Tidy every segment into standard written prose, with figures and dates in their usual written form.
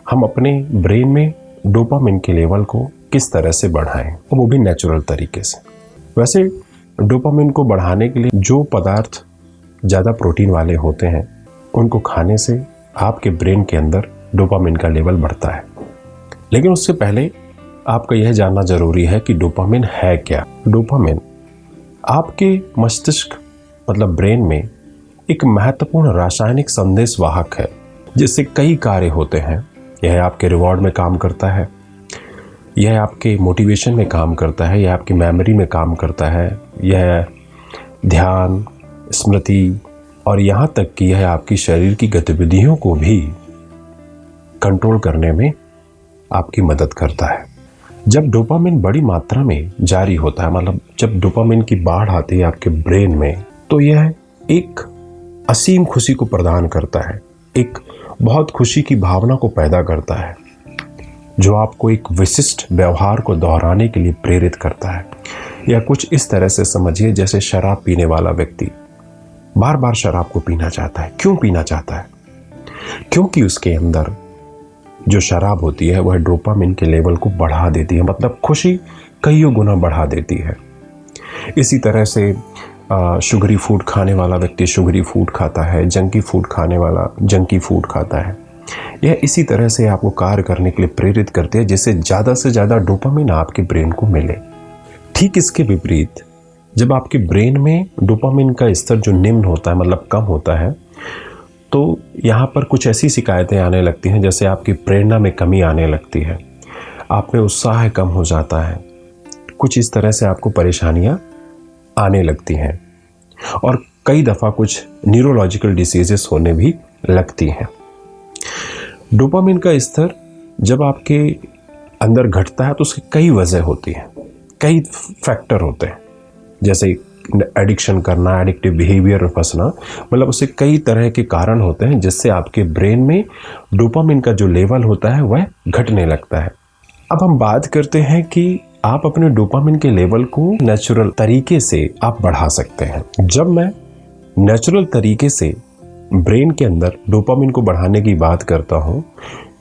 हम अपने ब्रेन में डोपामिन के लेवल को किस तरह से बढ़ाएं, और वो भी नेचुरल तरीके से। वैसे डोपामिन को बढ़ाने के लिए जो पदार्थ ज़्यादा प्रोटीन वाले होते हैं उनको खाने से आपके ब्रेन के अंदर डोपामिन का लेवल बढ़ता है। लेकिन उससे पहले आपको यह जानना जरूरी है कि डोपामिन है क्या। डोपामिन आपके मस्तिष्क मतलब ब्रेन में एक महत्वपूर्ण रासायनिक संदेश वाहक है जिससे कई कार्य होते हैं। यह आपके रिवॉर्ड में काम करता है, यह आपके मोटिवेशन में काम करता है, यह आपकी मेमोरी में काम करता है, यह ध्यान, स्मृति और यहाँ तक कि यह आपकी शरीर की गतिविधियों को भी कंट्रोल करने में आपकी मदद करता है। जब डोपामिन बड़ी मात्रा में जारी होता है, मतलब जब डोपामिन की बाढ़ आती है आपके ब्रेन में, तो यह एक असीम खुशी को प्रदान करता है, एक बहुत खुशी की भावना को पैदा करता है जो आपको एक विशिष्ट व्यवहार को दोहराने के लिए प्रेरित करता है। या कुछ इस तरह से समझिए जैसे शराब पीने वाला व्यक्ति बार बार शराब को पीना चाहता है। क्यों पीना चाहता है? क्योंकि उसके अंदर जो शराब होती है वह डोपामिन के लेवल को बढ़ा देती है, मतलब खुशी कईयों गुना बढ़ा देती है। इसी तरह से शुगरी फूड खाने वाला व्यक्ति शुगरी फूड खाता है, जंकी फूड खाने वाला जंकी फूड खाता है। यह इसी तरह से आपको कार्य करने के लिए प्रेरित करते हैं जिससे ज़्यादा से ज़्यादा डोपामिन आपके ब्रेन को मिले। ठीक इसके विपरीत जब आपके ब्रेन में डोपामिन का स्तर जो निम्न होता है, मतलब कम होता है, तो यहाँ पर कुछ ऐसी शिकायतें आने लगती हैं जैसे आपकी प्रेरणा में कमी आने लगती है, आप में उत्साह कम हो जाता है, कुछ इस तरह से आपको परेशानियाँ आने लगती हैं और कई दफ़ा कुछ न्यूरोलॉजिकल डिसीजेस होने भी लगती हैं। डोपामिन का स्तर जब आपके अंदर घटता है तो उसकी कई वजह होती हैं, कई फैक्टर होते हैं, जैसे एडिक्शन करना, एडिक्टिव बिहेवियर में फंसना, मतलब उससे कई तरह के कारण होते हैं जिससे आपके ब्रेन में डोपामिन का जो लेवल होता है वह घटने लगता है। अब हम बात करते हैं कि आप अपने डोपामिन के लेवल को नेचुरल तरीके से आप बढ़ा सकते हैं। जब मैं नेचुरल तरीके से ब्रेन के अंदर डोपामिन को बढ़ाने की बात करता हूं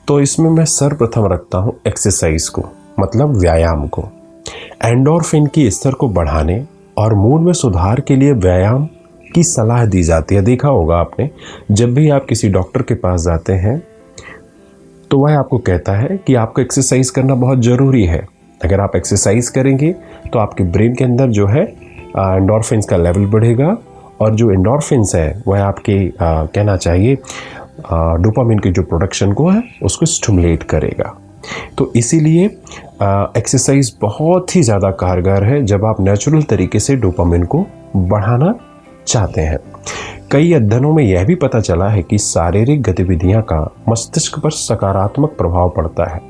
तो इसमें मैं सर्वप्रथम रखता हूं एक्सरसाइज को, मतलब व्यायाम को। एंडोर्फिन की स्तर को बढ़ाने और मूड में सुधार के लिए व्यायाम की सलाह दी जाती है। देखा होगा आपने, जब भी आप किसी डॉक्टर के पास जाते हैं तो वह आपको कहता है कि आपको एक्सरसाइज करना बहुत ज़रूरी है। अगर आप एक्सरसाइज करेंगे तो आपके ब्रेन के अंदर जो है एंडोर्फिन्स का लेवल बढ़ेगा और जो एंडोर्फिन्स है वह आपके कहना चाहिए डोपामिन के जो प्रोडक्शन को है उसको स्टिमुलेट करेगा। तो इसीलिए एक्सरसाइज बहुत ही ज़्यादा कारगर है जब आप नेचुरल तरीके से डोपामिन को बढ़ाना चाहते हैं। कई अध्ययनों में यह भी पता चला है कि शारीरिक गतिविधियां का मस्तिष्क पर सकारात्मक प्रभाव पड़ता है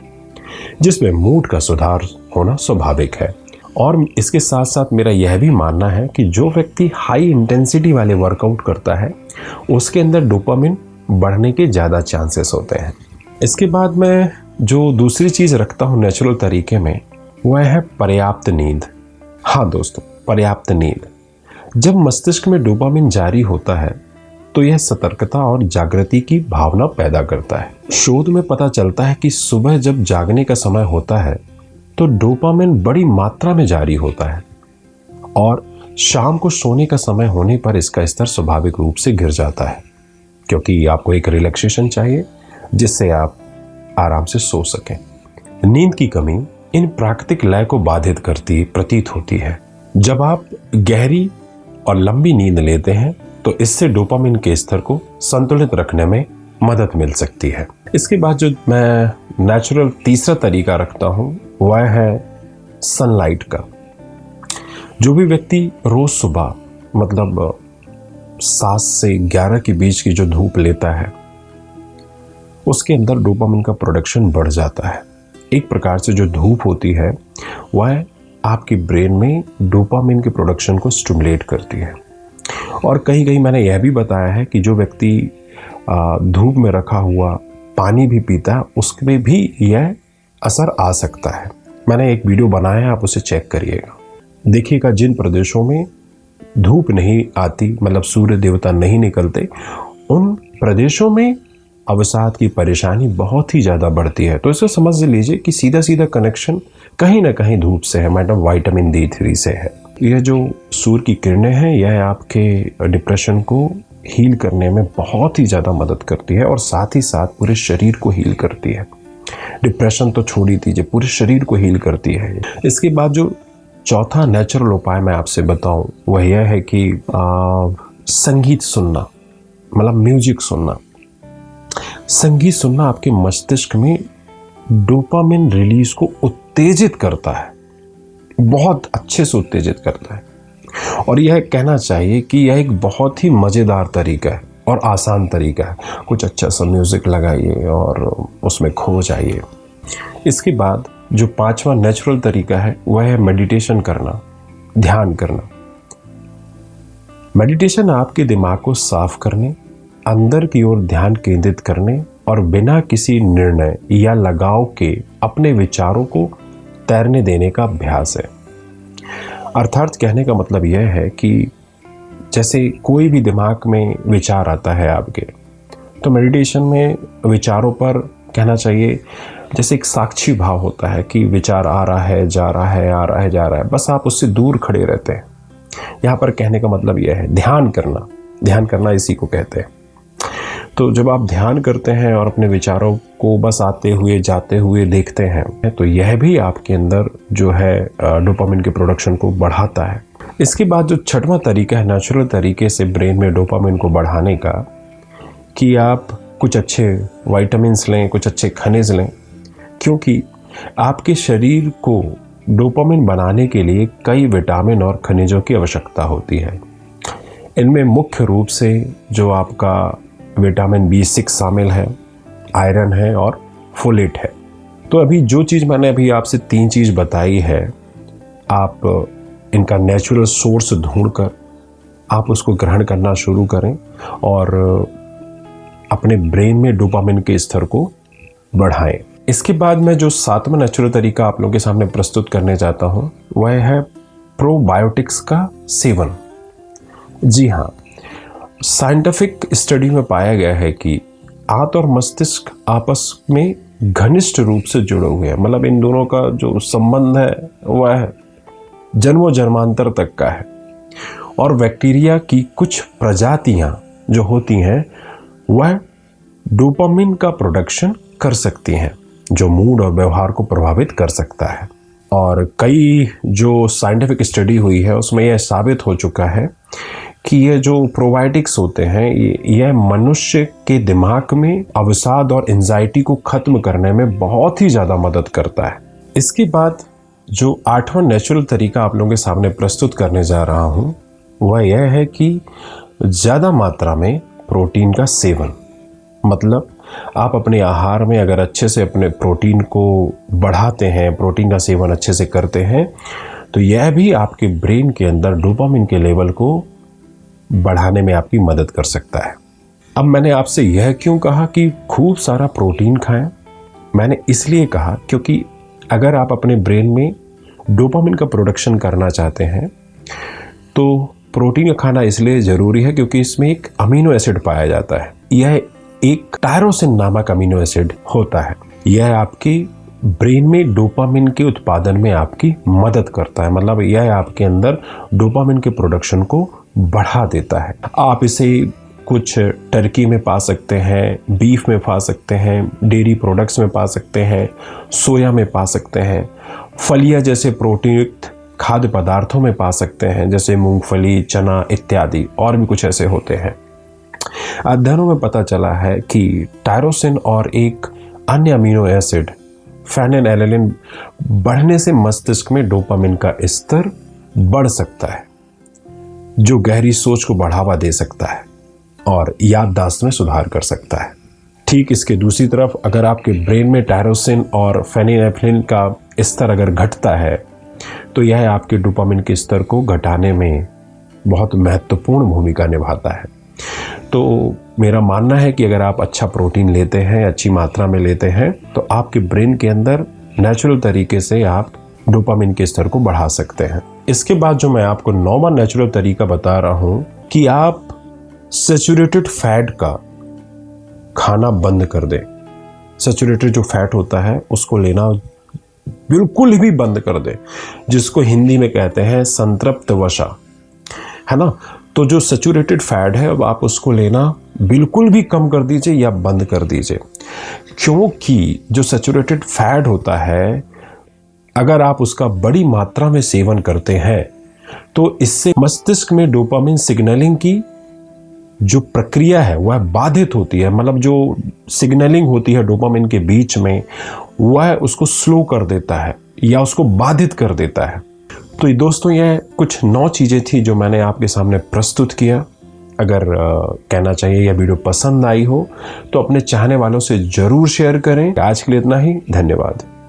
जिसमें मूड का सुधार होना स्वाभाविक है। और इसके साथ साथ मेरा यह भी मानना है कि जो व्यक्ति हाई इंटेंसिटी वाले वर्कआउट करता है उसके अंदर डोपामिन बढ़ने के ज़्यादा चांसेस होते हैं। इसके बाद मैं जो दूसरी चीज़ रखता हूँ नेचुरल तरीके में वह है पर्याप्त नींद। हाँ दोस्तों, पर्याप्त नींद। जब मस्तिष्क में डोपामिन जारी होता है तो यह सतर्कता और जागृति की भावना पैदा करता है। शोध में पता चलता है कि सुबह जब जागने का समय होता है तो डोपामिन बड़ी मात्रा में जारी होता है और शाम को सोने का समय होने पर इसका स्तर स्वाभाविक रूप से गिर जाता है, क्योंकि आपको एक रिलैक्सेशन चाहिए जिससे आप आराम से सो सकें। नींद की कमी इन प्राकृतिक लय को बाधित करती प्रतीत होती है। जब आप गहरी और लंबी नींद लेते हैं तो इससे डोपामिन के स्तर को संतुलित रखने में मदद मिल सकती है। इसके बाद जो मैं नेचुरल तीसरा तरीका रखता हूँ वह है सनलाइट का। जो भी व्यक्ति रोज सुबह मतलब 7 से 11 के बीच की जो धूप लेता है उसके अंदर डोपामिन का प्रोडक्शन बढ़ जाता है। एक प्रकार से जो धूप होती है वह आपके ब्रेन में डोपामिन के प्रोडक्शन को स्टिमुलेट करती है। और कहीं मैंने यह भी बताया है कि जो व्यक्ति धूप में रखा हुआ पानी भी पीता है उसमें भी यह असर आ सकता है। मैंने एक वीडियो बनाया है, आप उसे चेक करिएगा। देखिएगा जिन प्रदेशों में धूप नहीं आती, मतलब सूर्य देवता नहीं निकलते, उन प्रदेशों में अवसाद की परेशानी बहुत ही ज़्यादा बढ़ती है। तो इसे समझ लीजिए कि सीधा सीधा कनेक्शन कहीं ना कहीं धूप से है, मैडम विटामिन D3 से है। यह जो सूर्य की किरणें हैं यह आपके डिप्रेशन को हील करने में बहुत ही ज़्यादा मदद करती है और साथ ही साथ पूरे शरीर को हील करती है। डिप्रेशन तो छोड़ ही दीजिए, पूरे शरीर को हील करती है। इसके बाद जो चौथा नेचुरल उपाय मैं आपसे बताऊं वह यह है कि संगीत सुनना, मतलब म्यूजिक सुनना। संगीत सुनना आपके मस्तिष्क में डोपामिन रिलीज को उत्तेजित करता है, बहुत अच्छे से उत्तेजित करता है। और यह कहना चाहिए कि यह एक बहुत ही मज़ेदार तरीका है और आसान तरीका है। कुछ अच्छा सा म्यूज़िक लगाइए और उसमें खो जाइए। इसके बाद जो पांचवा नेचुरल तरीका है वह है मेडिटेशन करना, ध्यान करना। मेडिटेशन आपके दिमाग को साफ करने, अंदर की ओर ध्यान केंद्रित करने और बिना किसी निर्णय या लगाव के अपने विचारों को तैरने देने का अभ्यास है। अर्थात कहने का मतलब यह है कि जैसे कोई भी दिमाग में विचार आता है आपके, तो मेडिटेशन में विचारों पर कहना चाहिए जैसे एक साक्षी भाव होता है कि विचार आ रहा है, जा रहा है, आ रहा है, जा रहा है, बस आप उससे दूर खड़े रहते हैं। यहाँ पर कहने का मतलब यह है ध्यान करना, ध्यान करना इसी को कहते हैं। तो जब आप ध्यान करते हैं और अपने विचारों को बस आते हुए जाते हुए देखते हैं, तो यह भी आपके अंदर जो है डोपामिन के प्रोडक्शन को बढ़ाता है। इसके बाद जो छठवां तरीका है नेचुरल तरीके से ब्रेन में डोपामिन को बढ़ाने का, कि आप कुछ अच्छे विटामिन्स लें, कुछ अच्छे खनिज लें, क्योंकि आपके शरीर को डोपामिन बनाने के लिए कई विटामिन और खनिजों की आवश्यकता होती है। इनमें मुख्य रूप से जो आपका विटामिन B6 शामिल है, आयरन है और फोलेट है। तो अभी जो चीज़ मैंने अभी आपसे 3 चीज़ बताई है, आप इनका नेचुरल सोर्स ढूंढकर आप उसको ग्रहण करना शुरू करें और अपने ब्रेन में डोपामिन के स्तर को बढ़ाएं। इसके बाद मैं जो 7वां नेचुरल तरीका आप लोगों के सामने प्रस्तुत करने चाहता हूं वह है प्रोबायोटिक्स का सेवन। जी हाँ, साइंटिफिक स्टडी में पाया गया है कि आंत और मस्तिष्क आपस में घनिष्ठ रूप से जुड़े हुए हैं। मतलब इन दोनों का जो संबंध है वह जन्मों जन्मांतर तक का है। और बैक्टीरिया की कुछ प्रजातियां जो होती हैं वह डोपामिन का प्रोडक्शन कर सकती हैं, जो मूड और व्यवहार को प्रभावित कर सकता है। और कई जो साइंटिफिक स्टडी हुई है उसमें यह साबित हो चुका है कि ये जो प्रोबायोटिक्स होते हैं यह मनुष्य के दिमाग में अवसाद और एंजाइटी को खत्म करने में बहुत ही ज़्यादा मदद करता है। इसके बाद जो 8वां नेचुरल तरीका आप लोगों के सामने प्रस्तुत करने जा रहा हूँ वह यह है कि ज़्यादा मात्रा में प्रोटीन का सेवन। मतलब आप अपने आहार में अगर अच्छे से अपने प्रोटीन को बढ़ाते हैं, प्रोटीन का सेवन अच्छे से करते हैं, तो यह भी आपके ब्रेन के अंदर डोपामिन के लेवल को बढ़ाने में आपकी मदद कर सकता है। अब मैंने आपसे यह क्यों कहा कि खूब सारा प्रोटीन खाएं? मैंने इसलिए कहा क्योंकि अगर आप अपने ब्रेन में डोपामिन का प्रोडक्शन करना चाहते हैं तो प्रोटीन का खाना इसलिए ज़रूरी है क्योंकि इसमें एक अमीनो एसिड पाया जाता है। यह एक टायरोसिन नामक अमीनो एसिड होता है। यह आपके ब्रेन में डोपामिन के उत्पादन में आपकी मदद करता है। मतलब यह आपके अंदर डोपामिन के प्रोडक्शन को बढ़ा देता है। आप इसे कुछ टर्की में पा सकते हैं, बीफ में पा सकते हैं, डेयरी प्रोडक्ट्स में पा सकते हैं, सोया में पा सकते हैं, फलियां जैसे प्रोटीन युक्त खाद्य पदार्थों में पा सकते हैं जैसे मूंगफली, चना इत्यादि, और भी कुछ ऐसे होते हैं। अध्ययनों में पता चला है कि टायरोसिन और एक अन्य अमीनो एसिड फेनिलएलनिन बढ़ने से मस्तिष्क में डोपामिन का स्तर बढ़ सकता है, जो गहरी सोच को बढ़ावा दे सकता है और याददाश्त में सुधार कर सकता है। ठीक इसके दूसरी तरफ अगर आपके ब्रेन में टायरोसिन और फेनिलएलनिन का स्तर अगर घटता है तो यह आपके डोपामिन के स्तर को घटाने में बहुत महत्वपूर्ण भूमिका निभाता है। तो मेरा मानना है कि अगर आप अच्छा प्रोटीन लेते हैं, अच्छी मात्रा में लेते हैं, तो आपके ब्रेन के अंदर नेचुरल तरीके से आप डोपामिन के स्तर को बढ़ा सकते हैं। इसके बाद जो मैं आपको 9वां नेचुरल तरीका बता रहा हूं कि आप सैचुरेटेड फैट का खाना बंद कर दे, सैचुरेटेड जो फैट होता है उसको लेना बिल्कुल भी बंद कर दे, जिसको हिंदी में कहते हैं संतृप्त वसा, है ना। तो जो सैचुरेटेड फैट है अब आप उसको लेना बिल्कुल भी कम कर दीजिए या बंद कर दीजिए, क्योंकि जो सैचुरेटेड फैट होता है अगर आप उसका बड़ी मात्रा में सेवन करते हैं तो इससे मस्तिष्क में डोपामिन सिग्नलिंग की जो प्रक्रिया है वह बाधित होती है। मतलब जो सिग्नलिंग होती है डोपामिन के बीच में वह उसको स्लो कर देता है या उसको बाधित कर देता है। तो ये दोस्तों यह कुछ 9 चीज़ें थी जो मैंने आपके सामने प्रस्तुत किया। अगर कहना चाहिए यह वीडियो पसंद आई हो तो अपने चाहने वालों से ज़रूर शेयर करें। आज के लिए इतना ही, धन्यवाद।